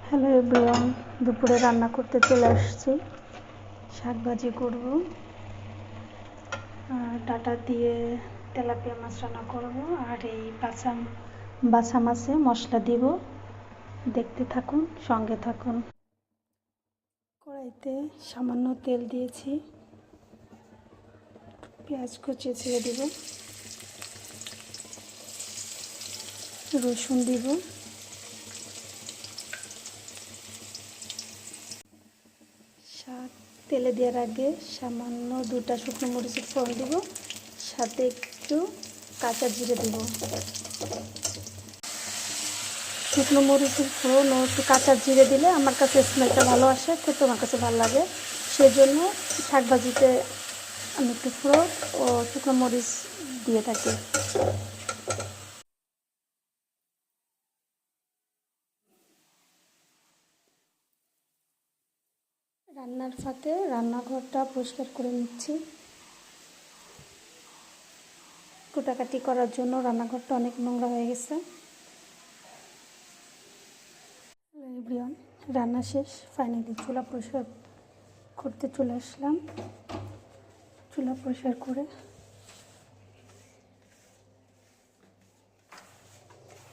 Hello everyone, দুপুরে রান্না করতে চলে আসছি। শাক ভাজি করব, ডাটা দিয়ে তেলাপিয়া মাছ রান্না করব, আর এই বাছা মাছে মশলা দিব। দেখতে থাকুন, সঙ্গে থাকুন। কড়াইতে সামান্য তেল দিয়েছি, পেঁয়াজ কুচিয়ে ছেড়ে দিব, রসুন দিব, শাক তেলে দেওয়ার আগে সামান্য 2টা শুকনো মরিচের ফোড়ন দিব, সাথে একটু কাঁচা জিরে দিব। শুকনো মরিচের ফোড়ন ও একটু কাঁচা জিরে দিলে আমার কাছে স্মেলটা ভালো আসে, খেতে আমার কাছে ভালো লাগে। সেজন্য শাক ভাজিতে আমি একটু ফোড়ন ও শুকনো মরিচ দিয়ে থাকি। রান্নার ফাঁকে রান্নাঘরটা পরিষ্কার করে নিচ্ছি। কুটাকাটি করার জন্য রান্নাঘরটা অনেক নোংরা হয়ে গেছে। এভরিওয়ান, রান্না শেষ, ফাইনালি চুলা পরিষ্কার করতে চলে আসলাম। চুলা পরিষ্কার করে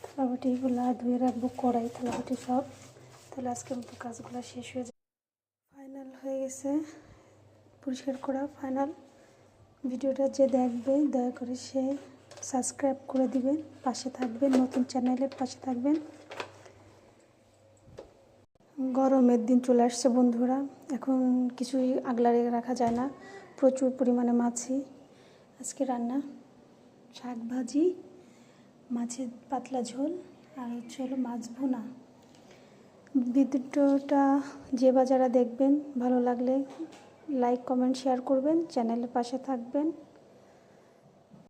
থালাবাটিগুলো ধুয়ে রাখবো, কড়াই থালাবাটি সব। তাহলে আজকের মতো কাজগুলো শেষ হয়ে যাবে। ফাইনাল হয়ে গেছে পরিষ্কার করা। ফাইনাল ভিডিওটা যে দেখবে দয়া করে সে সাবস্ক্রাইব করে দিবেন, পাশে থাকবেন, নতুন চ্যানেলের পাশে থাকবেন। গরমের দিন চলে আসছে বন্ধুরা, এখন কিছুই আগলা রাখা যায় না, প্রচুর পরিমাণে মাছি। আজকে রান্না শাক ভাজি, মাছের পাতলা ঝোল, আর হলো মাছ ভুনা। ভিডিওটা যে বা যারা দেখবেন ভালো লাগলে লাইক কমেন্ট শেয়ার করবেন, চ্যানেলের পাশে থাকবেন।